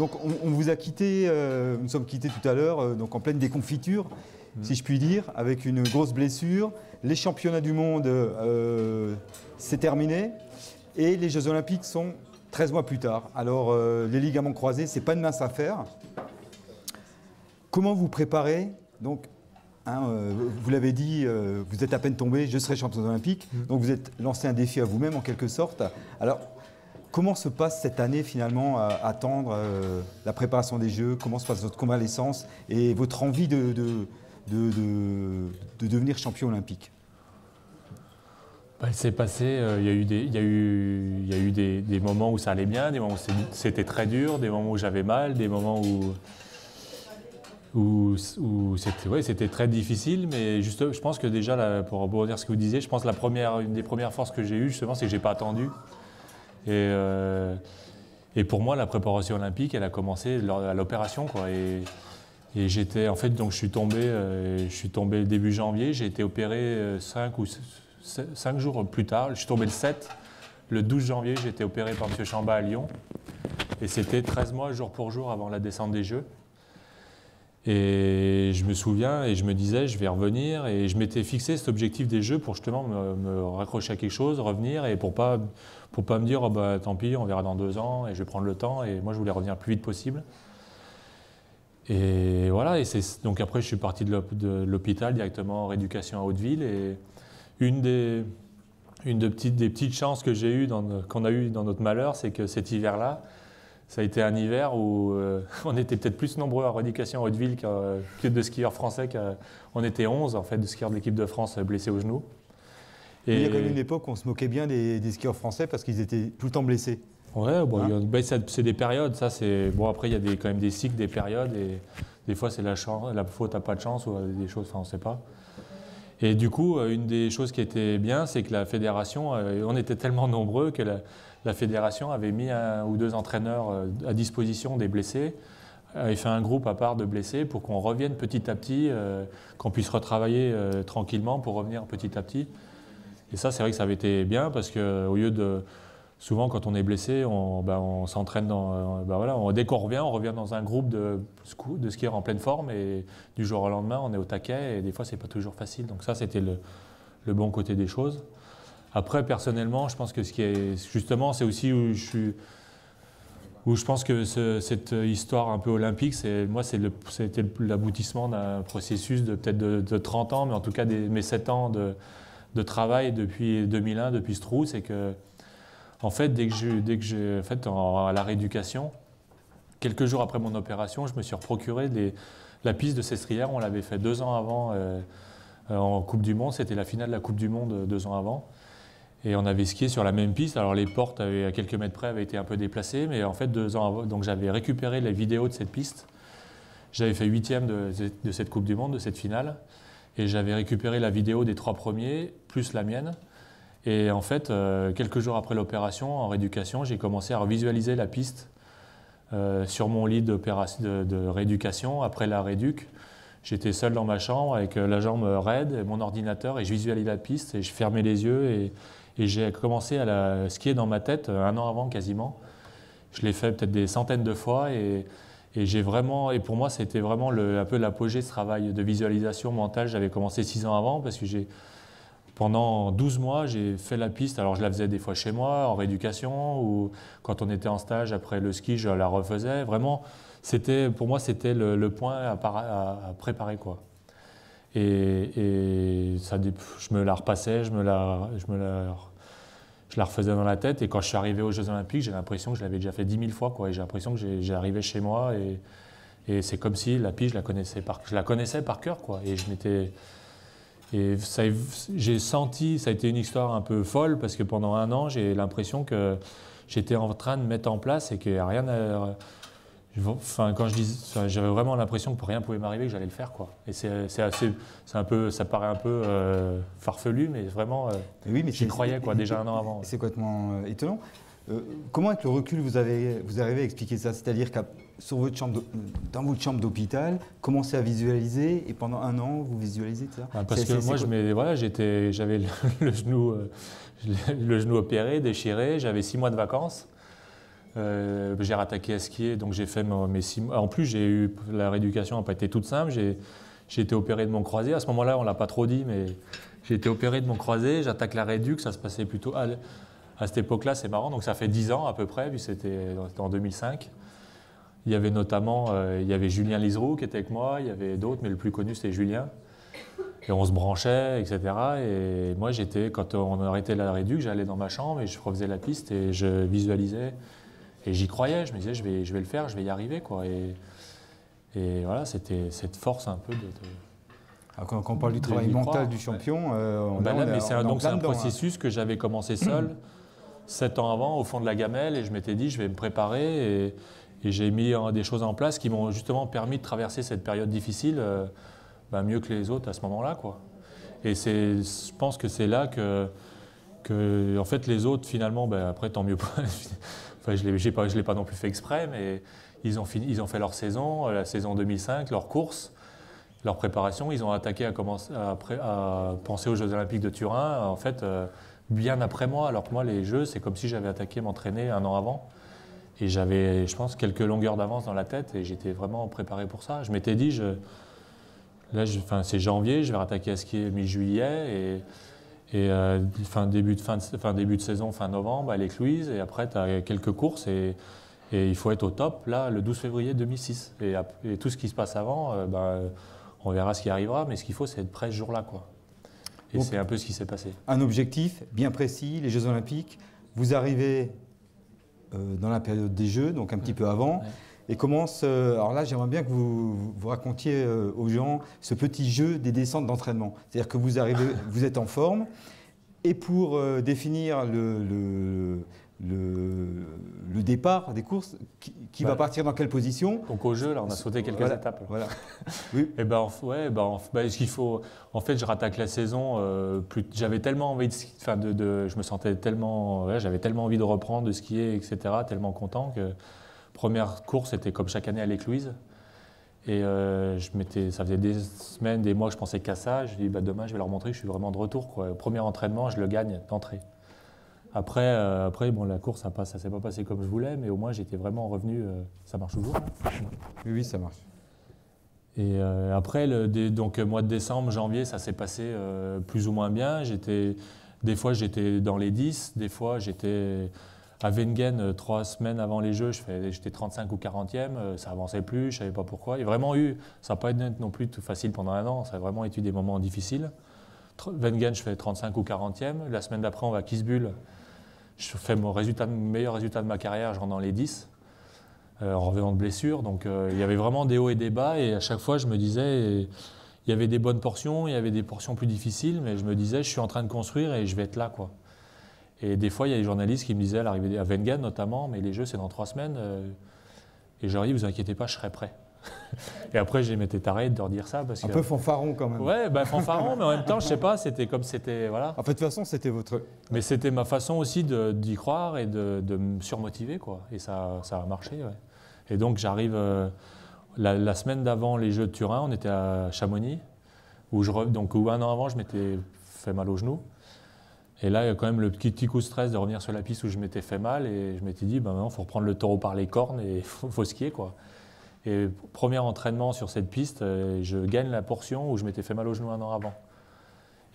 Donc on vous a quitté, nous sommes quittés tout à l'heure, donc en pleine déconfiture, si je puis dire, avec une grosse blessure. Les championnats du monde, c'est terminé. Et les Jeux Olympiques sont 13 mois plus tard. Alors les ligaments croisés, ce n'est pas une mince affaire. Comment vous préparez? Donc, vous l'avez dit, vous êtes à peine tombé, je serai champion olympique. Donc vous êtes lancé un défi à vous-même en quelque sorte. Alors, comment se passe cette année finalement à attendre la préparation des Jeux? Comment se passe votre convalescence et votre envie de devenir champion olympique? Il s'est passé, il y a eu des moments où ça allait bien, des moments où c'était très dur, des moments où j'avais mal, des moments où c'était très difficile. Mais juste, je pense que déjà, là, pour rebondir sur ce que vous disiez, je pense que une des premières forces que j'ai eues, justement, c'est que je n'ai pas attendu. Et pour moi, la préparation olympique, elle a commencé à l'opération, quoi. Et j'étais, en fait, donc je suis tombé début janvier, j'ai été opéré 5 jours plus tard. Je suis tombé le 7, le 12 janvier, j'ai été opéré par M. Chamba à Lyon. Et c'était 13 mois, jour pour jour, avant la descente des Jeux. Et je me souviens, et je me disais, je vais revenir. Et je m'étais fixé cet objectif des Jeux pour justement me raccrocher à quelque chose, revenir, et pour pas me dire, oh bah, tant pis, on verra dans 2 ans, et je vais prendre le temps. Et moi, je voulais revenir le plus vite possible. Et voilà, donc après, je suis parti de l'hôpital directement en rééducation à Hauteville. Et des petites chances que j'ai eues, qu'on a eues dans notre malheur, c'est que cet hiver-là, ça a été un hiver où on était peut-être plus nombreux à rééducation à Hauteville que de skieurs français. On était 11 en fait, de skieurs de l'équipe de France blessés au genou. Et il y a quand même une époque où on se moquait bien des skieurs français parce qu'ils étaient tout le temps blessés. Ouais, bon, c'est des périodes, ça c'est. Bon, après, il y a quand même des cycles, des périodes, et des fois c'est la faute à pas de chance ou des choses, enfin on ne sait pas. Et du coup, une des choses qui était bien, c'est que la fédération, on était tellement nombreux que la fédération avait mis 1 ou 2 entraîneurs à disposition des blessés, avait fait un groupe à part de blessés pour qu'on revienne petit à petit, qu'on puisse retravailler tranquillement pour revenir petit à petit. Et ça, c'est vrai que ça avait été bien parce qu'au lieu de. Souvent, quand on est blessé, on s'entraîne dès qu'on revient, on revient dans un groupe de skieurs en pleine forme et du jour au lendemain, on est au taquet et des fois, c'est pas toujours facile. Donc ça, c'était le bon côté des choses. Après, personnellement, je pense que ce qui est justement, c'est aussi où je pense que cette histoire un peu olympique, c'était l'aboutissement d'un processus de peut-être de 30 ans, mais en tout cas mes 7 ans de travail depuis 2001, depuis ce trou, c'est que en fait, à la rééducation, quelques jours après mon opération, je me suis procuré la piste de Sestrières. On l'avait fait 2 ans avant en Coupe du Monde. C'était la finale de la Coupe du Monde 2 ans avant. Et on avait skié sur la même piste. Alors les portes, à quelques mètres près, avaient été un peu déplacées. Mais en fait, 2 ans avant, donc j'avais récupéré les vidéos de cette piste. J'avais fait 8e de cette Coupe du Monde, de cette finale. Et j'avais récupéré la vidéo des 3 premiers, plus la mienne. Et en fait, quelques jours après l'opération, en rééducation, j'ai commencé à visualiser la piste sur mon lit de rééducation. Après la rééduque, j'étais seul dans ma chambre avec la jambe raide et mon ordinateur et je visualisais la piste et je fermais les yeux et j'ai commencé à la skier dans ma tête 1 an avant quasiment. Je l'ai fait peut-être des centaines de fois et pour moi, c'était vraiment un peu l'apogée de ce travail de visualisation mentale. J'avais commencé 6 ans avant parce que pendant 12 mois, j'ai fait la piste. Alors, je la faisais des fois chez moi, en rééducation, ou quand on était en stage après le ski, je la refaisais. Vraiment, pour moi, c'était le point à préparer, quoi. Et je me la repassais, je la refaisais dans la tête. Et quand je suis arrivé aux Jeux Olympiques, j'ai l'impression que je l'avais déjà fait 10 000 fois, quoi. Et j'ai l'impression que j'arrivais chez moi et c'est comme si la piste, je la connaissais par cœur, quoi. Et j'ai senti, ça a été une histoire un peu folle parce que pendant 1 an, j'ai l'impression que j'étais en train de mettre en place et qu'il n'y a rien à. J'avais vraiment l'impression que rien pouvait m'arriver, que j'allais le faire, quoi. Et ça paraît un peu farfelu, mais vraiment, oui, mais j'y croyais, quoi, déjà 1 an avant. C'est complètement étonnant. Comment, avec le recul, vous arrivez à expliquer ça? C'est-à-dire que dans votre chambre d'hôpital, commencez à visualiser et pendant 1 an, vous visualisez ça? Parce que moi, j'avais le genou opéré, déchiré, j'avais 6 mois de vacances. J'ai rattaqué à skier, donc j'ai fait mes 6 mois. En plus, la rééducation n'a pas été toute simple. J'ai été opéré de mon croisé. À ce moment-là, on ne l'a pas trop dit, mais j'ai été opéré de mon croisé. J'attaque la rééduc, ça se passait plutôt à cette époque-là, c'est marrant. Donc ça fait 10 ans à peu près, puis c'était en 2005. Il y avait notamment il y avait Julien Liseroux qui était avec moi, il y avait d'autres, mais le plus connu c'était Julien. Et on se branchait, etc. Et moi, quand on arrêtait la réduc, j'allais dans ma chambre et je refaisais la piste et je visualisais. Et j'y croyais, je me disais, je vais le faire, je vais y arriver, quoi. Et voilà, c'était cette force un peu de... Quand on parle du travail mental du champion, c'est un processus que j'avais commencé seul, 7 ans avant, au fond de la gamelle, et je m'étais dit, je vais me préparer, et j'ai mis des choses en place qui m'ont justement permis de traverser cette période difficile mieux que les autres à ce moment-là, quoi. Et je pense que c'est là que en fait, les autres, finalement, après, tant mieux pas. Enfin, je ne l'ai pas non plus fait exprès, mais ils ont fait leur saison, la saison 2005, leur course, leur préparation. Ils ont attaqué à penser aux Jeux Olympiques de Turin, en fait, bien après moi. Alors que moi, les Jeux, c'est comme si j'avais attaqué m'entraîner un an avant. Et j'avais, je pense, quelques longueurs d'avance dans la tête et j'étais vraiment préparé pour ça. Je m'étais dit, c'est janvier, je vais rattaquer à skier mi-juillet et début de saison, fin novembre, à l'Écluise, et après tu as quelques courses et il faut être au top, là, le 12 février 2006. Et tout ce qui se passe avant, on verra ce qui arrivera, mais ce qu'il faut, c'est être prêt ce jour-là, quoi. Et donc, c'est un peu ce qui s'est passé. Un objectif bien précis, les Jeux Olympiques. Vous arrivez dans la période des Jeux, donc un petit peu avant. Ouais. Et commence. Alors là, j'aimerais bien que vous racontiez aux gens ce petit jeu des descentes d'entraînement. C'est-à-dire que vous arrivez, vous êtes en forme, et pour définir le départ des courses, qui va partir dans quelle position. Donc au jeu, là, on a sauté quelques étapes. Voilà. Oui. Et ce qu'il faut. En fait, je rattaque la saison. J'avais tellement envie je me sentais tellement. J'avais tellement envie de reprendre, de skier, etc. Tellement content que. Première course, c'était comme chaque année à l'Écluise. Et ça faisait des semaines, des mois que je pensais qu'à ça. Je dis, demain, je vais leur montrer que je suis vraiment de retour, quoi. Premier entraînement, je le gagne d'entrée. Après, la course, ça ne s'est pas passé comme je voulais, mais au moins, j'étais vraiment revenu. Ça marche toujours? Oui, ça marche. Et après, donc mois de décembre, janvier, ça s'est passé plus ou moins bien. Des fois, j'étais dans les 10, des fois, j'étais... À Wengen, 3 semaines avant les Jeux, j'étais 35 ou 40e, ça avançait plus, je ne savais pas pourquoi. Ça n'a pas été non plus tout facile pendant un an, ça a vraiment été des moments difficiles. Wengen, je fais 35 ou 40e. La semaine d'après, on va à Kitzbühel. Je fais mon meilleur résultat de ma carrière, je rentre dans les 10, en revenant de blessure. Donc il y avait vraiment des hauts et des bas, et à chaque fois, je me disais, il y avait des bonnes portions, il y avait des portions plus difficiles, mais je me disais, je suis en train de construire et je vais être là, quoi. Et des fois, il y a des journalistes qui me disaient, à l'arrivée à Wengen notamment, mais les Jeux, c'est dans 3 semaines. Et je leur dis, vous inquiétez pas, je serai prêt. Et après, je m'étais taré de leur dire ça. Parce un peu fanfaron quand même. Ouais, fanfaron, mais en même temps, je sais pas, c'était comme c'était. Voilà. En fait, de toute façon, c'était votre. Mais c'était ma façon aussi d'y croire et de me surmotiver, quoi. Et ça a marché, ouais. Et donc, j'arrive. La semaine d'avant les Jeux de Turin, on était à Chamonix, où un an avant, je m'étais fait mal au genou. Et là, il y a quand même le petit coup de stress de revenir sur la piste où je m'étais fait mal. Et je m'étais dit, maintenant, il faut reprendre le taureau par les cornes et il faut skier, quoi. Et premier entraînement sur cette piste, je gagne la portion où je m'étais fait mal au genou un an avant.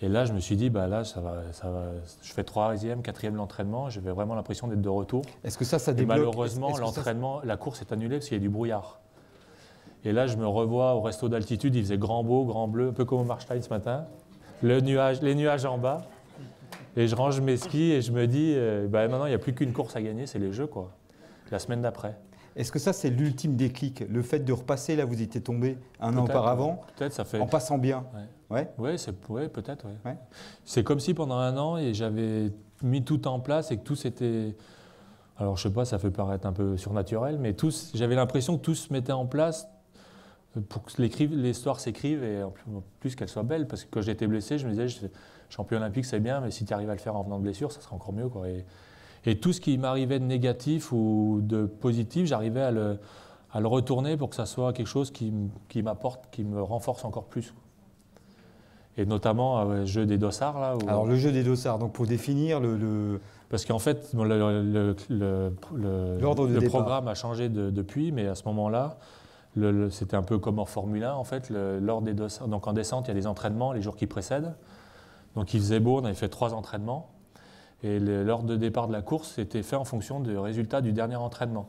Et là, je me suis dit, là, ça va, je fais 3e, 4e l'entraînement, j'avais vraiment l'impression d'être de retour. Est-ce que ça débloque? Et malheureusement, la course est annulée parce qu'il y a du brouillard. Et là, je me revois au resto d'altitude, il faisait grand beau, grand bleu, un peu comme au Marstein ce matin. Les nuages en bas. Et je range mes skis et je me dis, maintenant, il n'y a plus qu'une course à gagner, c'est les Jeux, quoi. La semaine d'après. Est-ce que ça, c'est l'ultime déclic? Le fait de repasser, là, vous étiez tombé un an auparavant, peut-être ça fait... en passant bien. Ouais, peut-être, ouais. C'est comme si pendant un an, j'avais mis tout en place et que tout s'était... Alors, je sais pas, ça fait paraître un peu surnaturel, mais j'avais l'impression que tout se mettait en place pour que l'histoire s'écrive et en plus qu'elle soit belle. Parce que quand j'étais blessé, je me disais, champion olympique, c'est bien, mais si tu arrives à le faire en venant de blessure, ça sera encore mieux, quoi. Et tout ce qui m'arrivait de négatif ou de positif, j'arrivais à le retourner pour que ça soit quelque chose qui m'apporte, qui me renforce encore plus. Et notamment le jeu des dossards. Là, Alors le jeu des dossards, donc pour définir Parce qu'en fait, bon, le programme a changé depuis, mais à ce moment-là, c'était un peu comme en Formule 1, en fait, l'ordre des dossards. Donc en descente, il y a des entraînements les jours qui précèdent. Donc il faisait beau, on avait fait 3 entraînements. Et l'ordre de départ de la course était fait en fonction du résultat du dernier entraînement.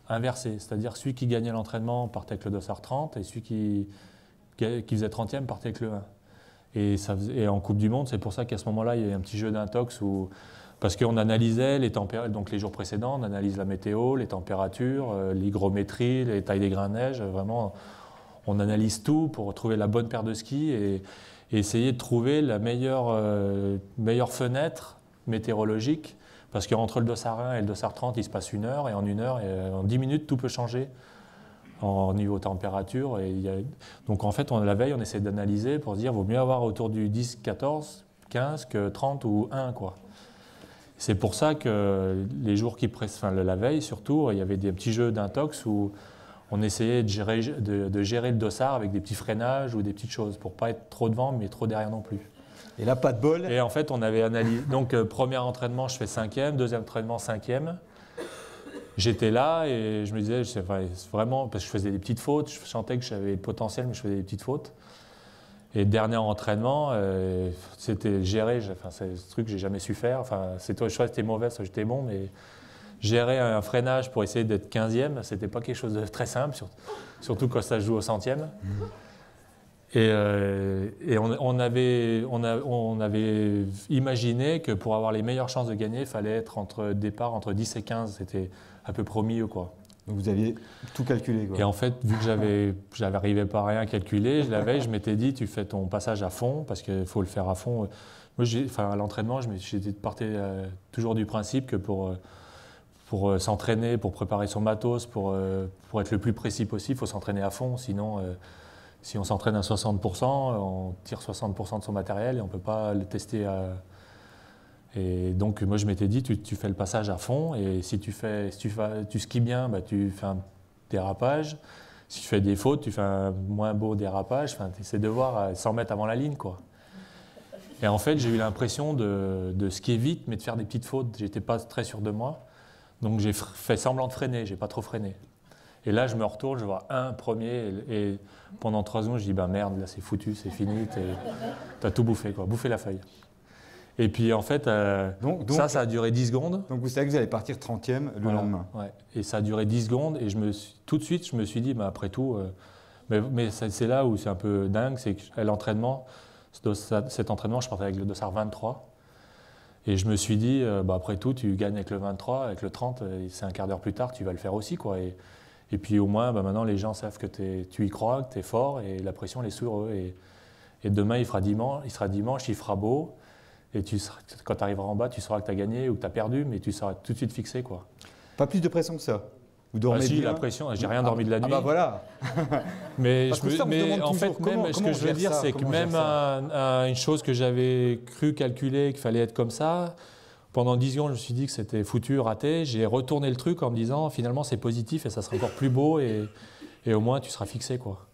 Inversé, c'est-à-dire celui qui gagnait l'entraînement partait avec le dossard 30 et celui qui faisait 30e partait avec le 1. Et en Coupe du Monde, c'est pour ça qu'à ce moment-là, il y a un petit jeu d'intox parce qu'on analysait donc les jours précédents, on analyse la météo, les températures, l'hygrométrie, les tailles des grains de neige. Vraiment, on analyse tout pour trouver la bonne paire de skis et essayer de trouver la meilleure fenêtre météorologique. Parce qu'entre le dossard 1 et le dossard 30, il se passe 1 heure, et en 1 heure, en 10 minutes, tout peut changer en niveau température. Donc en fait, la veille, on essaie d'analyser pour se dire qu'il vaut mieux avoir autour du 10, 14, 15 que 30 ou 1, quoi. C'est pour ça que les jours qui précèdent, la veille surtout, il y avait des petits jeux d'intox où on essayait de gérer le dossard avec des petits freinages ou des petites choses pour ne pas être trop devant mais trop derrière non plus. Et là, pas de bol. Et en fait, on avait analysé. Donc, premier entraînement, je fais 5e, deuxième entraînement, 5e. J'étais là et je me disais, c'est vraiment, parce que je faisais des petites fautes, je sentais que j'avais le potentiel, mais je faisais des petites fautes. Et dernier entraînement, c'était gérer, c'est ce truc que j'ai jamais su faire. Enfin, soit j'étais mauvais, soit j'étais bon, mais gérer un freinage pour essayer d'être 15e, c'était pas quelque chose de très simple, surtout quand ça se joue au 100e. Et on avait imaginé que pour avoir les meilleures chances de gagner, il fallait être entre 10 et 15. C'était à peu près au milieu, quoi. Donc vous aviez tout calculé, quoi. Et en fait, vu que j'arrivais pas à rien calculer, la veille, je m'étais dit, tu fais ton passage à fond, parce qu'il faut le faire à fond. Moi, à l'entraînement, j'étais parti toujours du principe que pour s'entraîner, pour préparer son matos, pour être le plus précis possible, il faut s'entraîner à fond. Sinon, si on s'entraîne à 60%, on tire 60% de son matériel et on ne peut pas le tester. Et donc, moi, je m'étais dit, tu fais le passage à fond et si tu skis bien, bah, tu fais un dérapage. Si tu fais des fautes, tu fais un moins beau dérapage. Enfin, tu essaies de voir 100 mètres avant la ligne, quoi. Et en fait, j'ai eu l'impression de skier vite, mais de faire des petites fautes. Je n'étais pas très sûr de moi. Donc, j'ai fait semblant de freiner. Je n'ai pas trop freiné. Et là, je me retourne, je vois un premier, et pendant 3 secondes, je dis, bah merde, là c'est foutu, c'est fini, t'as tout bouffé, quoi, bouffé la feuille. Et puis en fait, ça a duré 10 secondes. Donc vous savez que vous allez partir 30e le lendemain. Ouais. Et ça a duré 10 secondes, et tout de suite, je me suis dit, bah, après tout, mais c'est là où c'est un peu dingue, c'est qu'à l'entraînement, cet entraînement, je partais avec le dossard 23. Et je me suis dit, bah, après tout, tu gagnes avec le 23, avec le 30, c'est un quart d'heure plus tard, tu vas le faire aussi, quoi. Et puis au moins, bah maintenant, les gens savent que tu y crois, que tu es fort et la pression elle est sur eux. Et demain, il sera dimanche, il fera beau. Et quand tu arriveras en bas, tu sauras que tu as gagné ou que tu as perdu, mais tu seras tout de suite fixé, quoi. Pas plus de pression que ça. Vous dormez bien. La pression, j'ai rien dormi de la nuit. Ah bah voilà. Mais en fait, même ce que je veux dire, c'est que même une chose que j'avais cru calculer qu'il fallait être comme ça, pendant 10 secondes, je me suis dit que c'était foutu, raté. J'ai retourné le truc en me disant finalement c'est positif et ça sera encore plus beau et au moins tu seras fixé, quoi.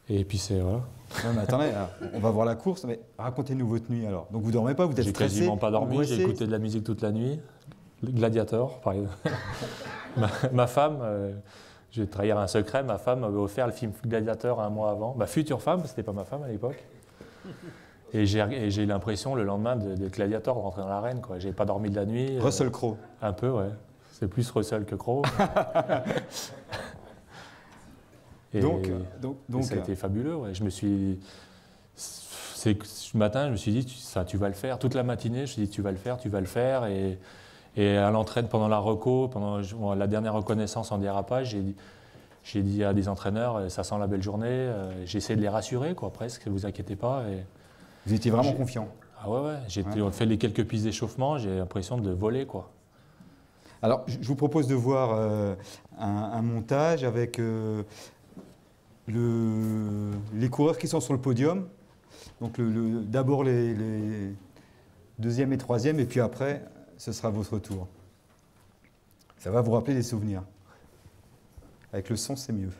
Et puis c'est voilà. Non, mais attendez, on va voir la course, mais racontez-nous votre nuit alors. Donc vous dormez pas, vous êtes stressé? J'ai quasiment pas dormi, j'ai écouté de la musique toute la nuit. Gladiator, par exemple. ma femme, je vais trahir un secret, ma femme m'avait offert le film Gladiator 1 mois avant. Ma future femme, c'était pas ma femme à l'époque. Et j'ai eu l'impression le lendemain d'être Gladiator, de rentrer dans l'arène, quoi. J'ai pas dormi de la nuit. Russell Crowe. Un peu, ouais. C'est plus Russell que Crowe. Donc, ça a été fabuleux, ouais. Ce matin, je me suis dit, tu vas le faire. Toute la matinée, je me suis dit, tu vas le faire. Et à l'entraîne, pendant la reco, pendant la dernière reconnaissance en dérapage, j'ai dit à des entraîneurs, ça sent la belle journée. J'ai essayé de les rassurer, quoi, presque, ne vous inquiétez pas. Et vous étiez vraiment confiant? Ah ouais. On fait les quelques pistes d'échauffement, j'ai l'impression de voler, quoi. Alors, je vous propose de voir un montage avec les coureurs qui sont sur le podium. Donc, d'abord les deuxième et troisième, et puis après, ce sera votre tour. Ça va vous rappeler des souvenirs. Avec le son, c'est mieux.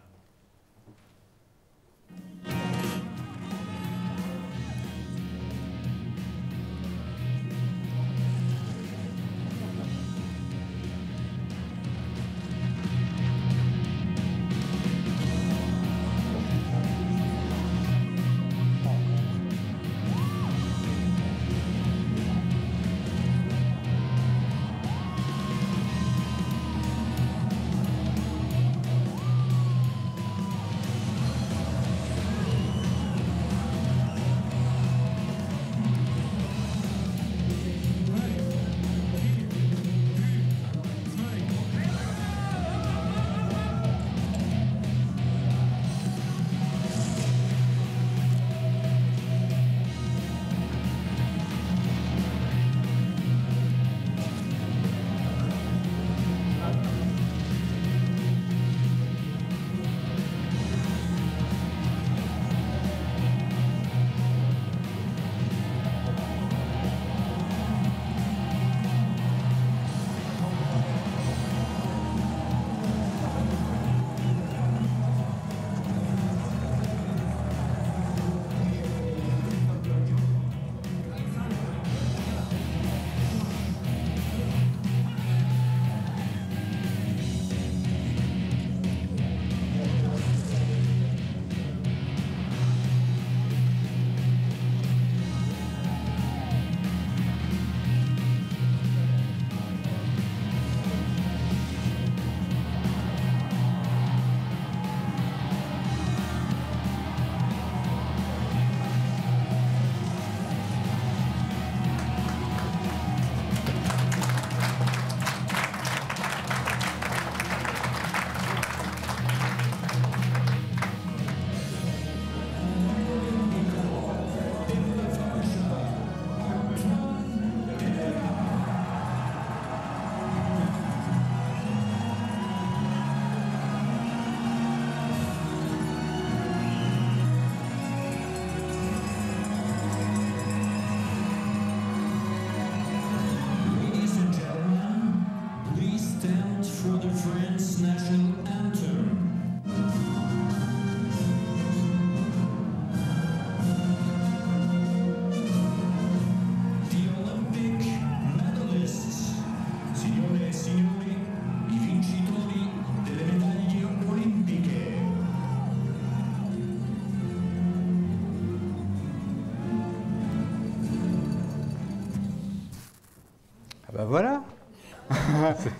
Ben voilà.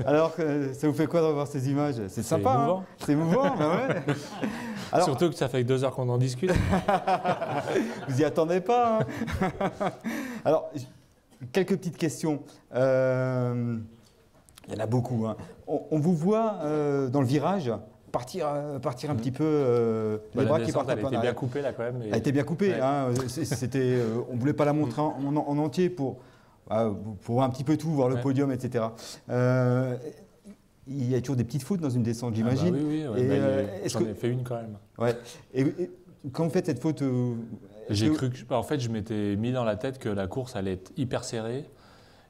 Alors, ça vous fait quoi de revoir ces images? C'est sympa, émouvant. Hein, c'est émouvant, ben ouais. Alors, surtout que ça fait 2 heures qu'on en discute. Vous y attendez pas, hein. Alors, quelques petites questions. Il y en a beaucoup, hein. On vous voit dans le virage partir un petit peu, les bras qui partent un peu en Elle était bien arrière. coupée là quand même. Elle était bien coupée, Ouais. hein. On ne voulait pas la montrer en entier pour voir un petit peu tout, voir le Ouais. podium, etc. Il y a toujours des petites fautes dans une descente, Ah bah j'imagine. oui, ouais, Et, j'en ai fait une quand même. Ouais. Et quand vous faites cette faute, J'ai cru que, en fait, je m'étais mis dans la tête que la course allait être hyper serrée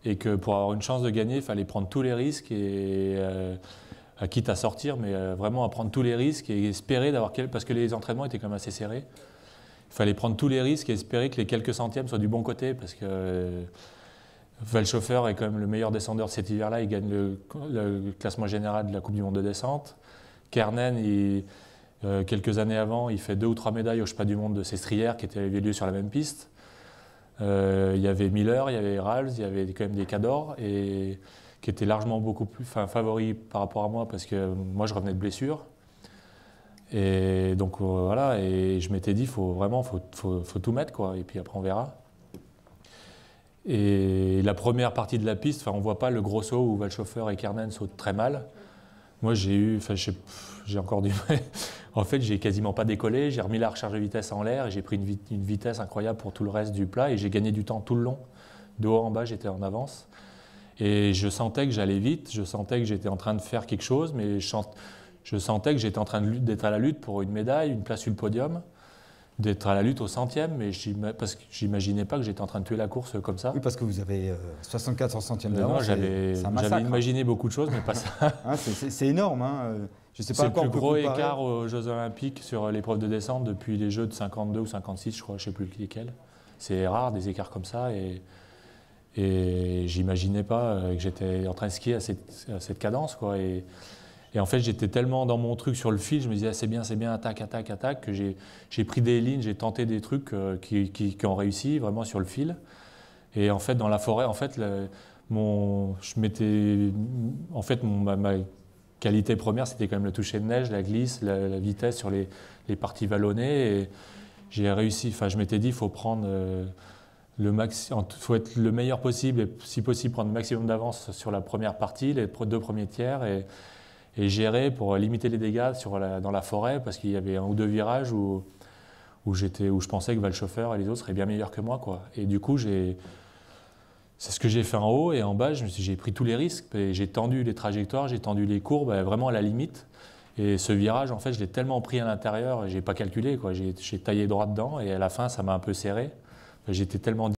et que pour avoir une chance de gagner, il fallait prendre tous les risques et quitte à sortir, mais vraiment à prendre tous les risques et espérer d'avoir parce que les entraînements étaient quand même assez serrés. Il fallait prendre tous les risques et espérer que les quelques centièmes soient du bon côté parce que Valchhofer est quand même le meilleur descendeur de cet hiver-là. Il gagne le classement général de la Coupe du Monde de descente. Kernen, quelques années avant, il fait 2 ou 3 médailles au Championnat du Monde de Sestrières qui avaient lieu sur la même piste. Il y avait Miller, il y avait Rals, il y avait quand même des Cador et qui étaient largement beaucoup plus favoris par rapport à moi parce que moi je revenais de blessure. Et donc voilà, et je m'étais dit faut tout mettre quoi, et puis après on verra. Et la première partie de la piste, on voit pas le gros saut où Valchhofer et Kernen sautent très mal. Moi j'ai encore du mal. En fait, j'ai quasiment pas décollé, j'ai remis la recharge de vitesse en l'air et j'ai pris une vitesse incroyable pour tout le reste du plat et j'ai gagné du temps tout le long. De haut en bas, j'étais en avance. Et je sentais que j'allais vite, je sentais que j'étais en train de faire quelque chose, mais je sentais que j'étais en train d'être à la lutte pour une médaille, une place sur le podium, d'être à la lutte au centième, mais parce que j'imaginais pas que j'étais en train de tuer la course comme ça. Oui, parce que vous avez 64 centièmes Non, d'avance. j'avais imaginé beaucoup de choses, mais pas ça. Hein, c'est énorme. Hein. Je sais pas C'est à quoi le on plus peut gros comparer. écart aux Jeux Olympiques sur l'épreuve de descente depuis les Jeux de 52 ou 56, je crois, je ne sais plus lesquels. C'est rare des écarts comme ça et j'imaginais pas que j'étais en train de skier à cette cadence, quoi. Et en fait, j'étais tellement dans mon truc sur le fil, je me disais c'est bien, attaque, que j'ai pris des lignes, j'ai tenté des trucs qui ont réussi vraiment sur le fil. Et en fait, dans la forêt, en fait, ma qualité première, c'était quand même le toucher de neige, la glisse, la vitesse sur les parties vallonnées. Et j'ai réussi, je m'étais dit, il faut prendre faut être le meilleur possible et si possible prendre le maximum d'avance sur la première partie, les 2 premiers tiers et gérer pour limiter les dégâts dans la forêt parce qu'il y avait 1 ou 2 virages où je pensais que Valchhofer et les autres seraient bien meilleurs que moi, quoi. Et du coup, c'est ce que j'ai fait en haut et en bas, j'ai pris tous les risques. J'ai tendu les trajectoires, j'ai tendu les courbes vraiment à la limite. Et ce virage, en fait, je l'ai tellement pris à l'intérieur, j'ai pas calculé, quoi. J'ai taillé droit dedans et à la fin, ça m'a un peu serré. J'étais tellement